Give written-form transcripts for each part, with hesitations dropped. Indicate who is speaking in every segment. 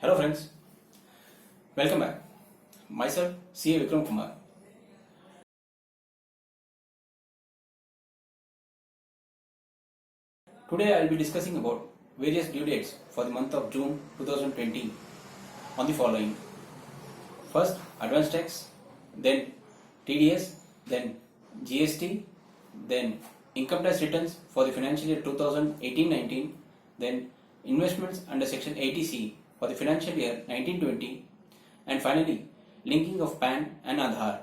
Speaker 1: Hello friends, welcome back. Myself CA Vikram Kumar. Today I will be discussing about various due dates for the month of June 2020 on the following. First advance tax, then TDS, then GST, then income tax returns for the financial year 2018-19, then investments under section 80C for the financial year 1920, and finally linking of PAN and Aadhaar.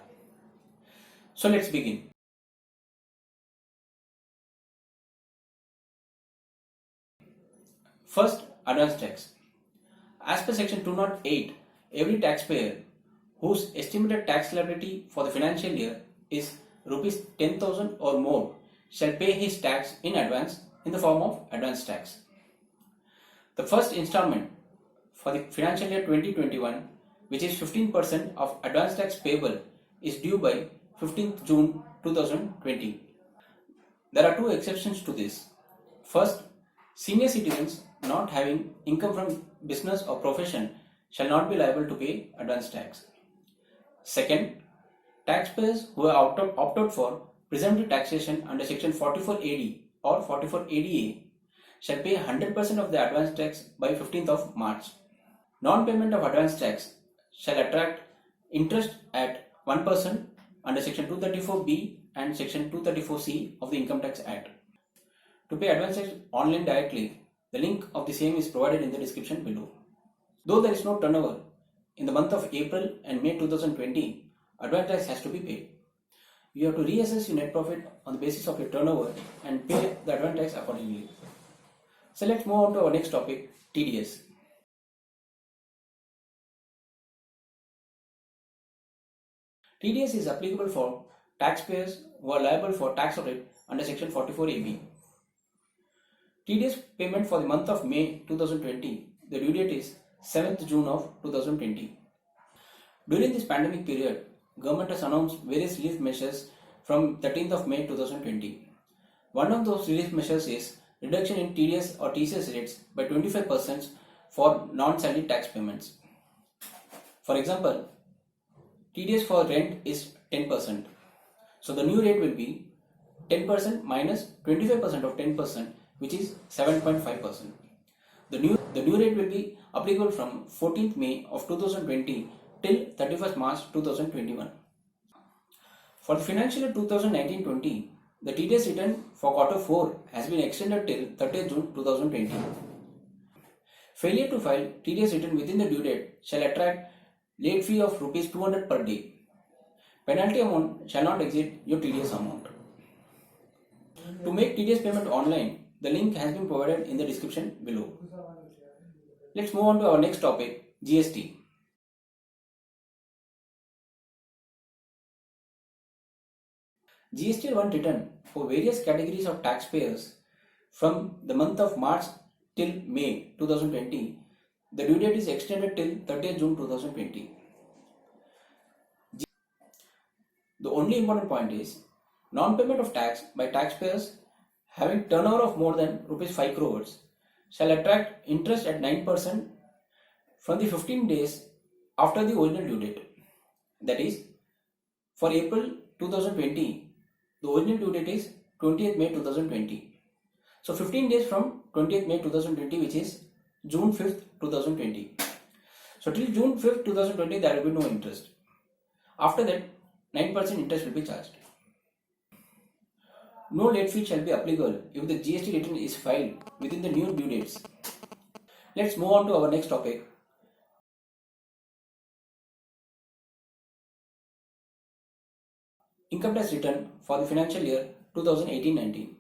Speaker 1: So let's begin. First, advance tax. As per section 208, every taxpayer whose estimated tax liability for the financial year is rupees 10,000 or more shall pay his tax in advance in the form of advance tax. The first installment for the financial year 2021, which is 15% of advance tax payable, is due by 15th June 2020. There are two exceptions to this. First, senior citizens not having income from business or profession shall not be liable to pay advance tax. Second, taxpayers who have opted for presumptive taxation under section 44AD or 44ADA shall pay 100% of the advance tax by 15th of March. Non-payment of advance tax shall attract interest at 1% under section 234B and section 234C of the Income Tax Act. To pay advance tax online directly, the link of the same is provided in the description below. Though there is no turnover, in the month of April and May 2020, advance tax has to be paid. You have to reassess your net profit on the basis of your turnover and pay the advance tax accordingly. So let's move on to our next topic, TDS. TDS is applicable for taxpayers who are liable for tax audit under section 44AB. TDS payment for the month of May 2020, the due date is 7th June of 2020. During this pandemic period, government has announced various relief measures from 13th of May 2020. One of those relief measures is reduction in TDS or TCS rates by 25% for non-salary tax payments. For example, TDS for rent is 10%. So the new rate will be 10% minus 25% of 10%, which is 7.5%. The new rate will be applicable from 14th May of 2020 till 31st March 2021. For the financial year 2019-20, the TDS return for quarter 4 has been extended till 30th June 2020. Failure to file TDS return within the due date shall attract late fee of rupees 200 per day. Penalty amount shall not exceed your TDS amount. To make TDS payment online, the link has been provided in the description below. Let's move on to our next topic, GST. GST-1 return for various categories of taxpayers from the month of March till May 2020, the due date is extended till 30th June 2020. The only important point is non-payment of tax by taxpayers having turnover of more than rupees 5 crores shall attract interest at 9% from the 15 days after the original due date. That is, for April 2020, the original due date is 20th May 2020. So 15 days from 20th May 2020, which is June 5th 2020. So till June 5th 2020, there will be no interest. After that, 9% interest will be charged. No late fee shall be applicable if the GST return is filed within the new due dates. Let's move on to our next topic. Income tax return for the financial year 2018-19.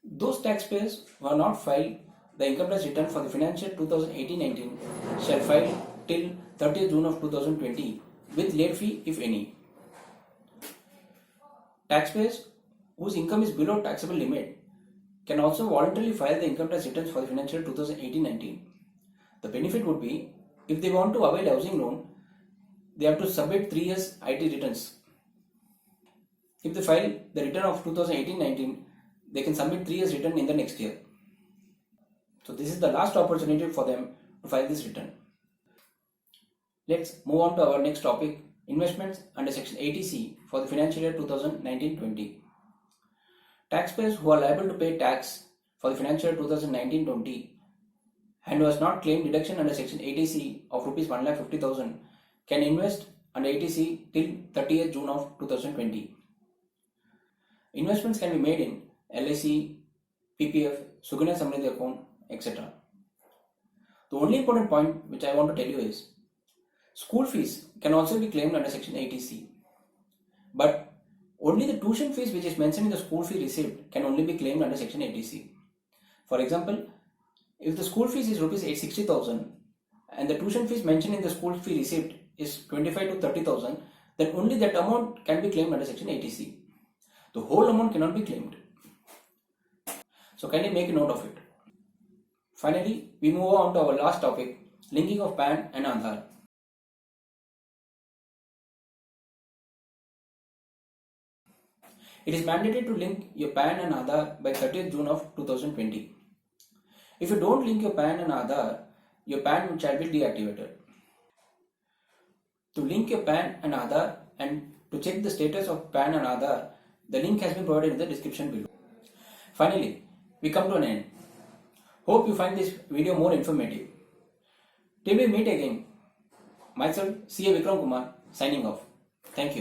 Speaker 1: Those taxpayers who have not filed the income tax return for the financial 2018-19 shall file till 30th June of 2020 with late fee if any. Taxpayers whose income is below taxable limit can also voluntarily file the income tax returns for the financial 2018-19. The benefit would be, if they want to avail housing loan, they have to submit 3 years IT returns. If they file the return of 2018-19, they can submit 3 years return in the next year. So this is the last opportunity for them to file this return. Let's move on to our next topic, investments under Section 80C for the financial year 2019-20. Taxpayers who are liable to pay tax for the financial year 2019-20 and who has not claimed deduction under Section 80C of Rs 1,50,000 can invest under 80C till 30th June of 2020. Investments can be made in LIC, PPF, Suganya Samriddhi account, etc. The only important point which I want to tell you is school fees can also be claimed under Section 80C, but only the tuition fees which is mentioned in the school fee receipt can only be claimed under Section 80C. For example, if the school fees is Rs 860,000 and the tuition fees mentioned in the school fee receipt is 25 to 30,000, then only that amount can be claimed under Section 80C. The whole amount cannot be claimed. So kindly make a note of it. Finally, we move on to our last topic, linking of PAN and Aadhaar. It is mandatory to link your PAN and Aadhaar by 30th June of 2020. If you don't link your PAN and Aadhaar, your PAN shall be deactivated. To link your PAN and Aadhaar and to check the status of PAN and Aadhaar, the link has been provided in the description below. Finally, we come to an end. Hope you find this video more informative. Till we meet again, myself C.A. Vikram Kumar signing off. Thank you.